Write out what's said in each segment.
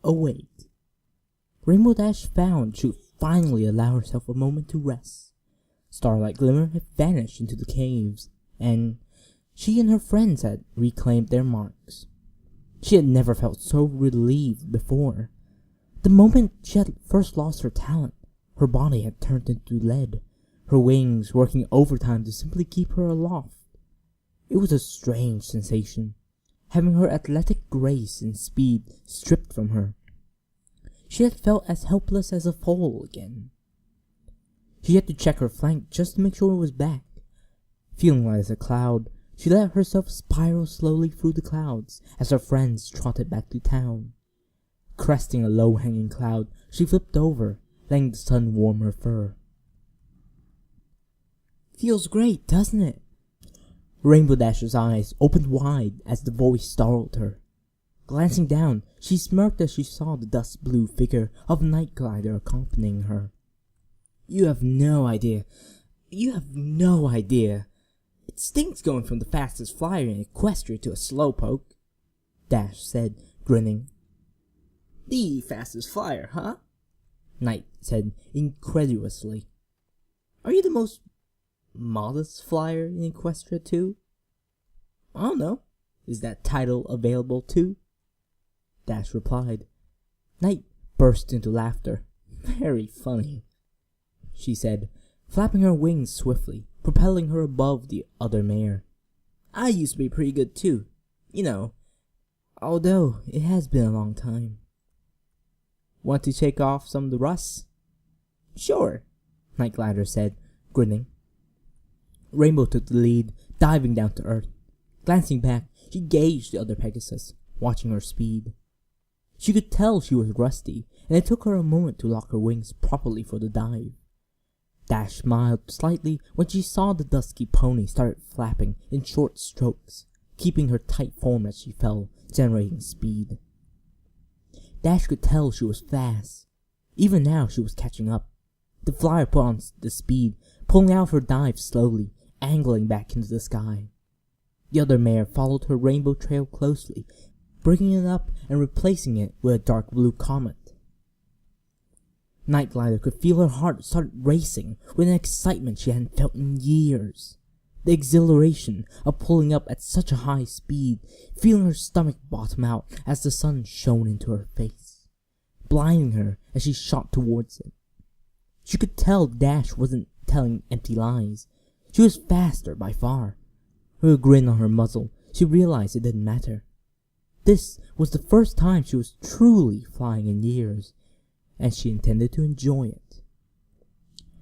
awake. Rainbow Dash found she would finally allow herself a moment to rest. Starlight Glimmer had vanished into the caves, and she and her friends had reclaimed their marks. She had never felt so relieved before. The moment she had first lost her talent, her body had turned into lead, her wings working overtime to simply keep her aloft. It was a strange sensation, having her athletic grace and speed stripped from her. She had felt as helpless as a foal again. She had to check her flank just to make sure it was back. Feeling light as a cloud, she let herself spiral slowly through the clouds as her friends trotted back to town. Cresting a low-hanging cloud, she flipped over, letting the sun warm her fur. "Feels great, doesn't it?" Rainbow Dash's eyes opened wide as the voice startled her. Glancing down, she smirked as she saw the dust-blue figure of Night Glider accompanying her. You have no idea. It stinks going from the fastest flyer in Equestria to a slowpoke," Dash said, grinning. "The fastest flyer, huh?" Night said incredulously. "Are you the most modest flyer in Equestria too?" "I don't know. Is that title available too?" Dash replied. Night burst into laughter. "Very funny," she said, flapping her wings swiftly, propelling her above the other mare. "I used to be pretty good too, although it has been a long time." "Want to take off some of the rust?" "Sure," Night Glider said, grinning. Rainbow took the lead, diving down to earth. Glancing back, she gauged the other Pegasus, watching her speed. She could tell she was rusty, and it took her a moment to lock her wings properly for the dive. Dash smiled slightly when she saw the dusky pony start flapping in short strokes, keeping her tight form as she fell, generating speed. Dash could tell she was fast. Even now she was catching up. The flyer put on the speed, pulling out her dive slowly, angling back into the sky. The other mare followed her rainbow trail closely, bringing it up and replacing it with a dark blue comet. Night Glider could feel her heart start racing with an excitement she hadn't felt in years. The exhilaration of pulling up at such a high speed, feeling her stomach bottom out as the sun shone into her face, blinding her as she shot towards it. She could tell Dash wasn't telling empty lies. She was faster by far. With a grin on her muzzle, she realized it didn't matter. This was the first time she was truly flying in years, and she intended to enjoy it.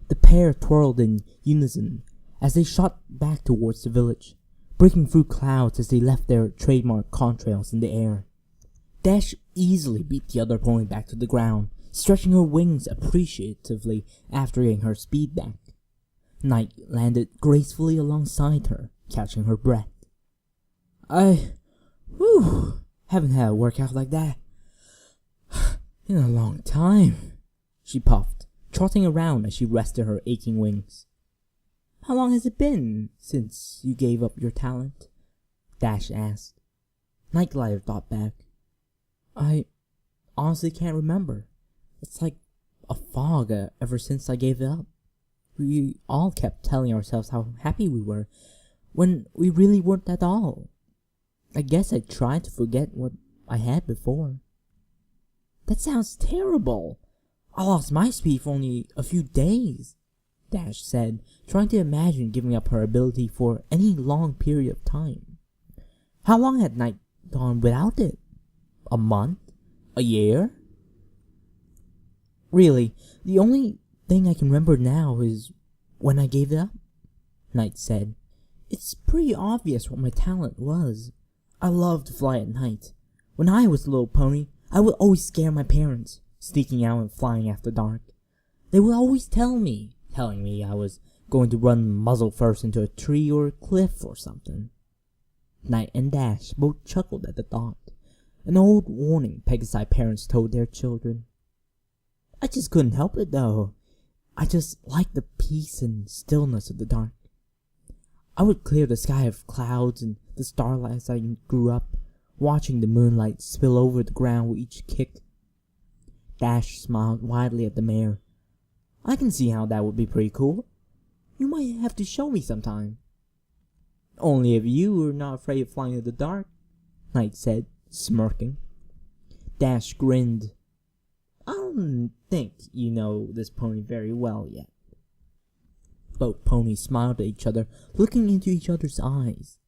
The pair twirled in unison as they shot back towards the village, breaking through clouds as they left their trademark contrails in the air. Dash easily beat the other pony back to the ground, stretching her wings appreciatively after getting her speed back. Night landed gracefully alongside her, catching her breath. Haven't had a workout like that in a long time," she puffed, trotting around as she rested her aching wings. "How long has it been since you gave up your talent?" Dash asked. Night Glider thought back. "I honestly can't remember. It's like a fog ever since I gave it up. We all kept telling ourselves how happy we were, when we really weren't at all. I guess I tried to forget what I had before." "That sounds terrible. I lost my speed for only a few days," Dash said, trying to imagine giving up her ability for any long period of time. How long had Night gone without it? A month? A year? "Really, the only thing I can remember now is when I gave it up," Night said. "It's pretty obvious what my talent was. I loved to fly at night. When I was a little pony, I would always scare my parents, sneaking out and flying after dark. They would always telling me I was going to run muzzle first into a tree or a cliff or something." Night and Dash both chuckled at the thought, an old warning Pegasi parents told their children. "I just couldn't help it though. I just liked the peace and stillness of the dark. I would clear the sky of clouds and the starlight as I grew up, watching the moonlight spill over the ground with each kick. Dash smiled widely at the mare. I can see how that would be pretty cool. You might have to show me sometime. Only if you are not afraid of flying in the dark, Knight said, smirking. Dash grinned. I don't think you know this pony very well yet. Both ponies smiled at each other, looking into each other's eyes.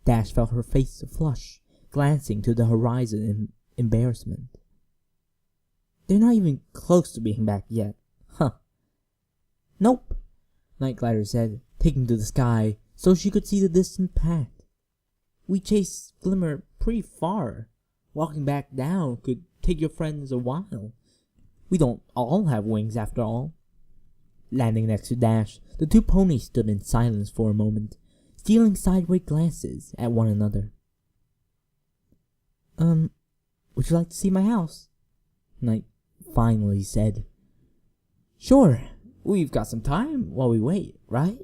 Dash felt her face flush, glancing to the horizon in embarrassment. They're not even close to being back yet. Huh. Nope, Night Glider said, taking to the sky so she could see the distant path. We chased Glimmer pretty far. Walking back down could take your friends a while. We don't all have wings after all. Landing next to Dash, the two ponies stood in silence for a moment, stealing sideways glances at one another. Would you like to see my house? Knight finally said. Sure, we've got some time while we wait, right?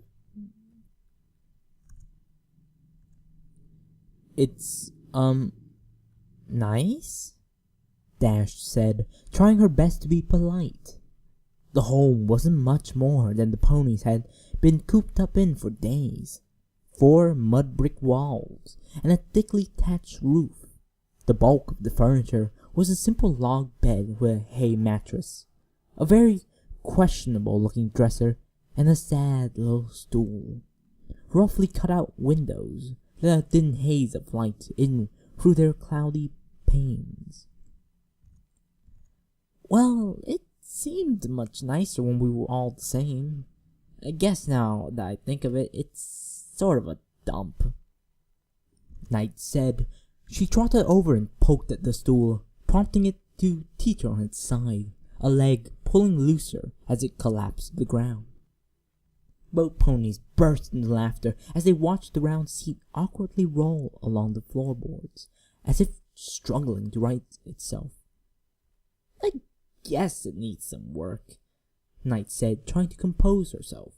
It's, nice? Dash said, trying her best to be polite. The home wasn't much more than the ponies had been cooped up in for days. 4 mud brick walls and a thickly thatched roof. The bulk of the furniture was a simple log bed with a hay mattress, a very questionable looking dresser, and a sad little stool. Roughly cut out windows let a thin haze of light in through their cloudy panes. Well, it seemed much nicer when we were all the same. I guess now that I think of it, it's sort of a dump. Knight said. She trotted over and poked at the stool, prompting it to teeter on its side, a leg pulling looser as it collapsed to the ground. Both ponies burst into laughter as they watched the round seat awkwardly roll along the floorboards, as if struggling to right itself. I guess it needs some work, Knight said, trying to compose herself.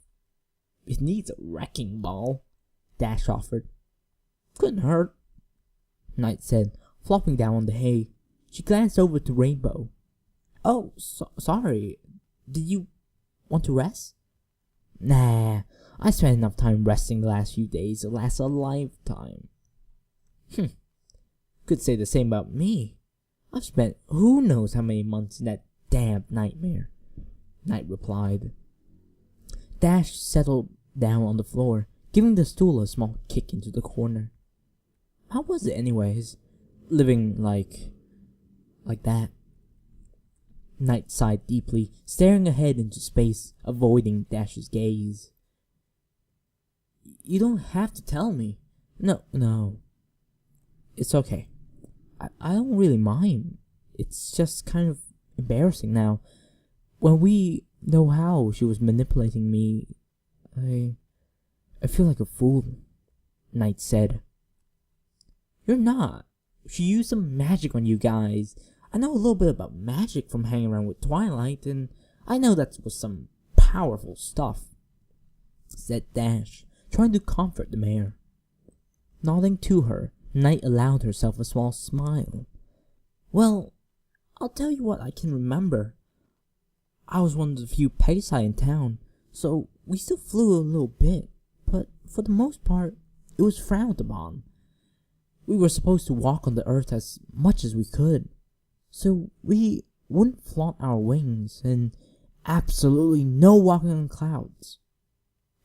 It needs a wrecking ball, Dash offered. Couldn't hurt, Knight said, flopping down on the hay. She glanced over to Rainbow. Oh, sorry. Did you want to rest? Nah, I spent enough time resting the last few days to last a lifetime. Could say the same about me. I've spent who knows how many months in that damned nightmare, Knight replied. Dash settled down on the floor, giving the stool a small kick into the corner. How was it anyways, living like that? Knight sighed deeply, staring ahead into space, avoiding Dash's gaze. You don't have to tell me. No. It's okay. I don't really mind. It's just kind of embarrassing now. When we know how she was manipulating me, I feel like a fool, Knight said. You're not. She used some magic on you guys. I know a little bit about magic from hanging around with Twilight, and I know that was some powerful stuff, said Dash, trying to comfort the mare. Nodding to her, Knight allowed herself a small smile. Well, I'll tell you what I can remember. I was one of the few Pegasi in town, so we still flew a little bit, but for the most part, it was frowned upon. We were supposed to walk on the earth as much as we could, so we wouldn't flaunt our wings, and absolutely no walking on clouds.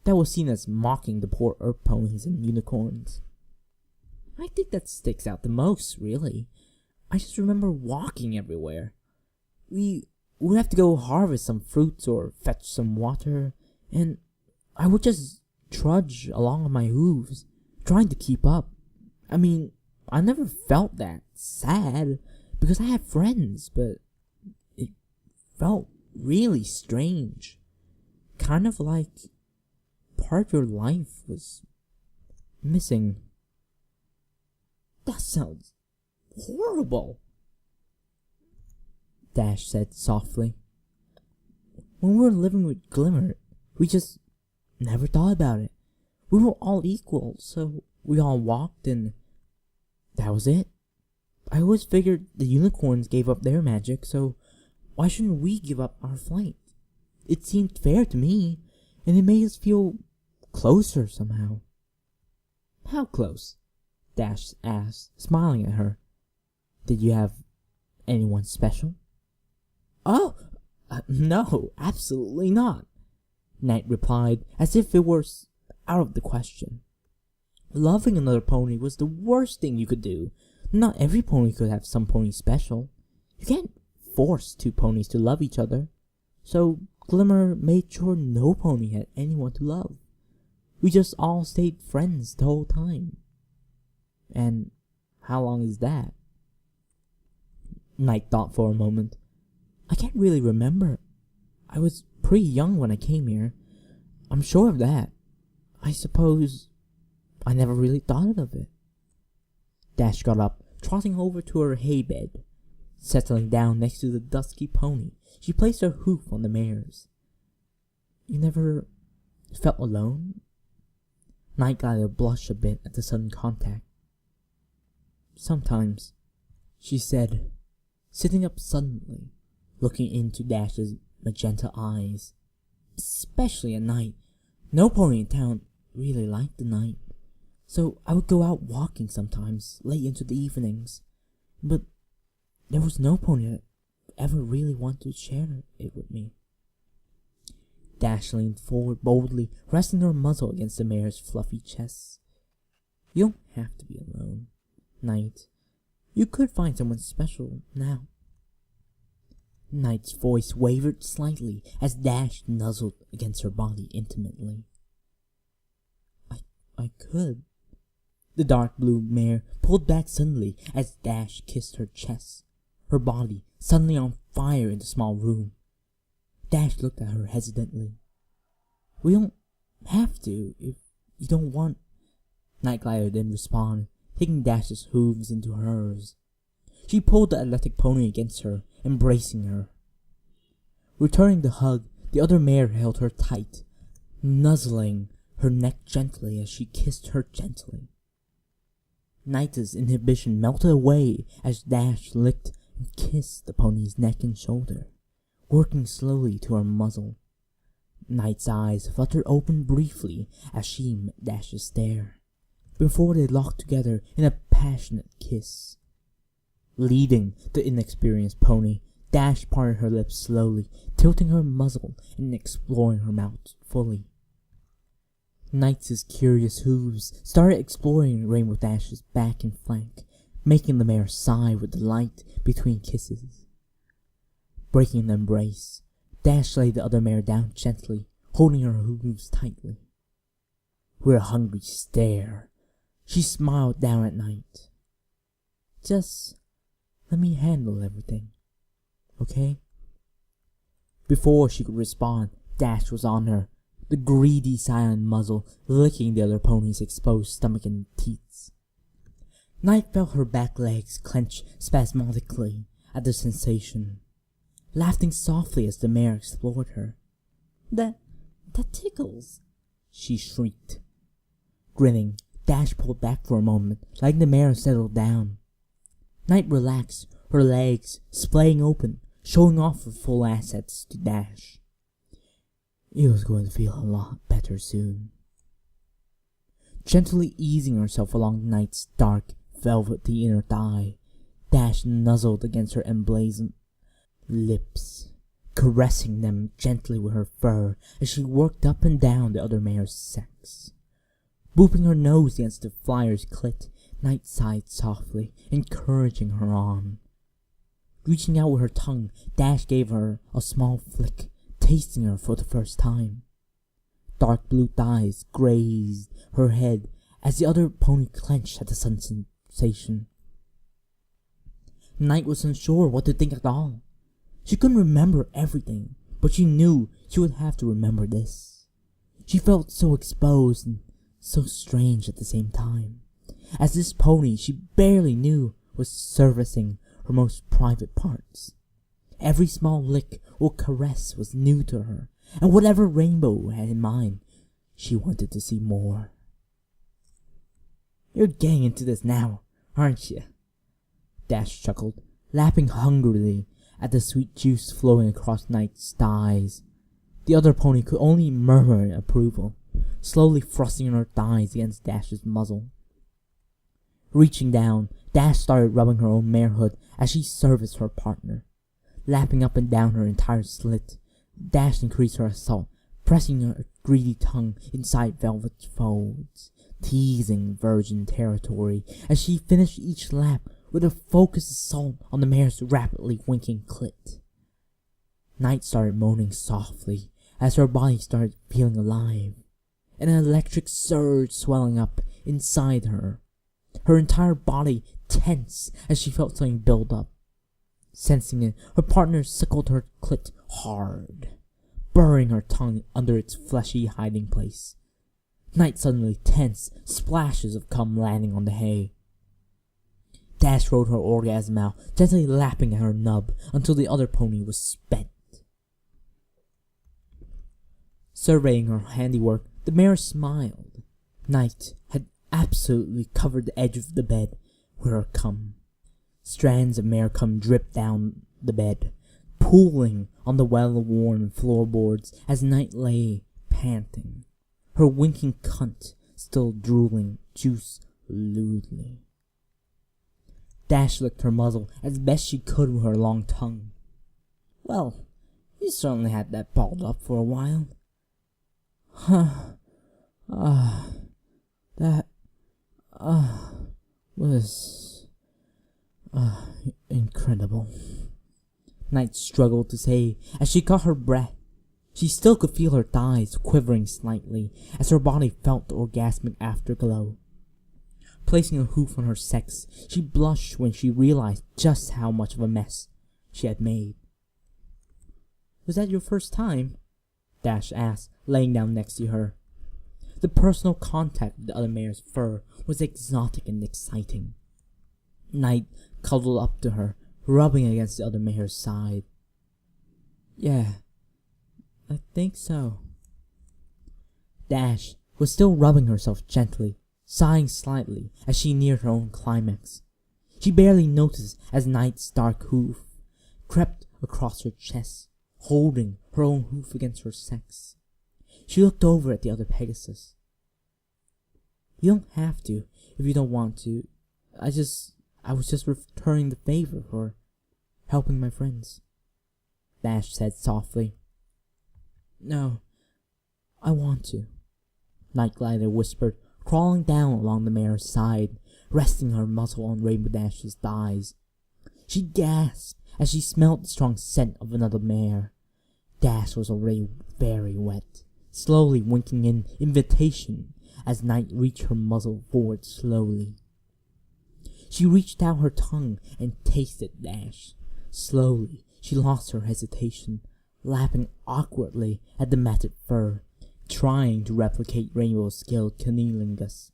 That was seen as mocking the poor earth ponies and unicorns. I think that sticks out the most, really. I just remember walking everywhere. We would have to go harvest some fruits or fetch some water, and I would just trudge along on my hooves, trying to keep up. I mean, I never felt that sad, because I had friends, but it felt really strange. Kind of like part of your life was missing. That sounds horrible, Dash said softly. When we were living with Glimmer, we just never thought about it. We were all equal, so we all walked and that was it. I always figured the unicorns gave up their magic, so why shouldn't we give up our flight? It seemed fair to me, and it made us feel closer somehow. How close? Dash asked, smiling at her. Did you have anyone special? Oh, no, absolutely not, Knight replied, as if it were out of the question. Loving another pony was the worst thing you could do. Not every pony could have some pony special. You can't force two ponies to love each other. So Glimmer made sure no pony had anyone to love. We just all stayed friends the whole time. And how long is that? Knight thought for a moment. I can't really remember. I was pretty young when I came here. I'm sure of that. I suppose I never really thought of it. Dash got up, trotting over to her hay bed. Settling down next to the dusky pony, she placed her hoof on the mare's. You never felt alone? Knight Glider blushed a bit at the sudden contact. Sometimes, she said, sitting up suddenly, looking into Dash's magenta eyes. Especially at night. No pony in town really liked the night. So I would go out walking sometimes, late into the evenings. But there was no pony that ever really wanted to share it with me. Dash leaned forward boldly, resting her muzzle against the mare's fluffy chest. You don't have to be alone, Knight. You could find someone special now. Knight's voice wavered slightly as Dash nuzzled against her body intimately. I could. The dark blue mare pulled back suddenly as Dash kissed her chest, her body suddenly on fire in the small room. Dash looked at her hesitantly. We don't have to if you don't want. Night Glider didn't respond, taking Dash's hooves into hers. She pulled the athletic pony against her, embracing her. Returning the hug, the other mare held her tight, nuzzling her neck gently as she kissed her gently. Night's inhibition melted away as Dash licked and kissed the pony's neck and shoulder, working slowly to her muzzle. Night's eyes fluttered open briefly as she met Dash's stare, before they locked together in a passionate kiss. Leading the inexperienced pony, Dash parted her lips slowly, tilting her muzzle and exploring her mouth fully. Knight's curious hooves started exploring Rainbow Dash's back and flank, making the mare sigh with delight between kisses. Breaking the embrace, Dash laid the other mare down gently, holding her hooves tightly. With a hungry stare, she smiled down at Knight. Just let me handle everything, okay? Before she could respond, Dash was on her, the greedy silent muzzle licking the other pony's exposed stomach and teats. Knight felt her back legs clench spasmodically at the sensation, laughing softly as the mare explored her. That tickles, she shrieked. Grinning, Dash pulled back for a moment, letting the mare settle down. Knight relaxed, her legs splaying open, showing off her full assets to Dash. It was going to feel a lot better soon. Gently easing herself along Knight's dark, velvety inner thigh, Dash nuzzled against her emblazoned lips, caressing them gently with her fur as she worked up and down the other mare's sex. Booping her nose against the flyer's clit, Knight sighed softly, encouraging her on. Reaching out with her tongue, Dash gave her a small flick, tasting her for the first time. Dark blue thighs grazed her head as the other pony clenched at the sensation. Knight was unsure what to think at all. She couldn't remember everything, but she knew she would have to remember this. She felt so exposed and so strange at the same time, as this pony she barely knew was servicing her most private parts. Every small lick or caress was new to her, and whatever Rainbow had in mind, she wanted to see more. You're getting into this now, aren't you? Dash chuckled, lapping hungrily at the sweet juice flowing across Knight's thighs. The other pony could only murmur in approval, slowly thrusting her thighs against Dash's muzzle. Reaching down, Dash started rubbing her own marehood as she serviced her partner. Lapping up and down her entire slit, Dash increased her assault, pressing her greedy tongue inside Velvet's folds, teasing virgin territory as she finished each lap with a focused assault on the mare's rapidly winking clit. Night started moaning softly as her body started feeling alive, an electric surge swelling up inside her, her entire body tense as she felt something build up. Sensing it, her partner suckled her clit hard, burrowing her tongue under its fleshy hiding place. Night suddenly tense, splashes of cum landing on the hay. Dash rode her orgasm out, gently lapping at her nub until the other pony was spent. Surveying her handiwork, the mare smiled. Night had absolutely covered the edge of the bed with her cum. Strands of mare cum dripped down the bed, pooling on the well-worn floorboards as Night lay, panting, her winking cunt still drooling juice lewdly. Dash licked her muzzle as best she could with her long tongue. Well, you certainly had that balled up for a while. That was incredible. Night struggled to say as she caught her breath. She still could feel her thighs quivering slightly as her body felt the orgasmic afterglow. Placing a hoof on her sex, she blushed when she realized just how much of a mess she had made. Was that your first time? Dash asked, laying down next to her. The personal contact with the other mare's fur was exotic and exciting. Night cuddled up to her, rubbing against the other mare's side. Yeah, I think so. Dash was still rubbing herself gently, sighing slightly as she neared her own climax. She barely noticed as Night's dark hoof crept across her chest, holding her own hoof against her sex. She looked over at the other Pegasus. You don't have to if you don't want to. I was just returning the favor for helping my friends, Dash said softly. No, I want to, Night Glider whispered, crawling down along the mare's side, resting her muzzle on Rainbow Dash's thighs. She gasped as she smelled the strong scent of another mare. Dash was already very wet, slowly winking in invitation as Night reached her muzzle forward slowly. She reached out her tongue and tasted Dash. Slowly, she lost her hesitation, lapping awkwardly at the matted fur, trying to replicate Rainbow's skilled cunnilingus.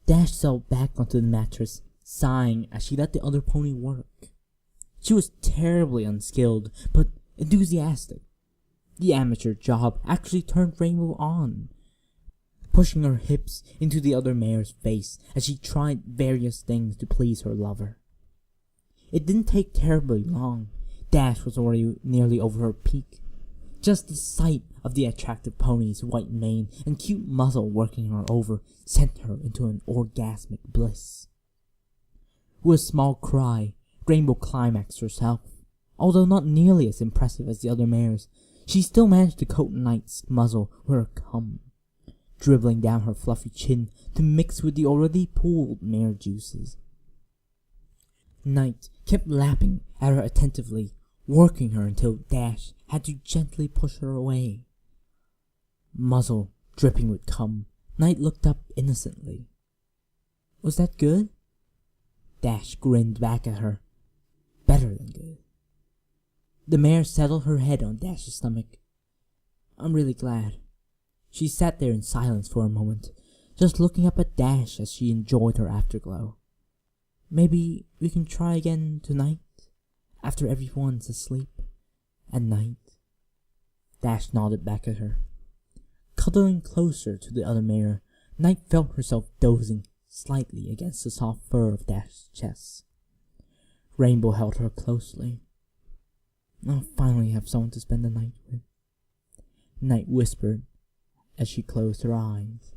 Dash settled back onto the mattress, sighing as she let the other pony work. She was terribly unskilled, but enthusiastic. The amateur job actually turned Rainbow on, pushing her hips into the other mare's face as she tried various things to please her lover. It didn't take terribly long. Dash was already nearly over her peak. Just the sight of the attractive pony's white mane and cute muzzle working her over sent her into an orgasmic bliss. With a small cry, Rainbow climaxed herself. Although not nearly as impressive as the other mares, she still managed to coat Night's muzzle with her cum, dribbling down her fluffy chin to mix with the already pooled mare juices. Night kept lapping at her attentively, working her until Dash had to gently push her away. Muzzle dripping with cum, Night looked up innocently. Was that good? Dash grinned back at her. Better than good. The mare settled her head on Dash's stomach. I'm really glad. She sat there in silence for a moment, just looking up at Dash as she enjoyed her afterglow. Maybe we can try again tonight, after everyone's asleep, at night. Dash nodded back at her. Cuddling closer to the other mare, Night felt herself dozing slightly against the soft fur of Dash's chest. Rainbow held her closely. I'll finally have someone to spend the night with, Night whispered as she closed her eyes.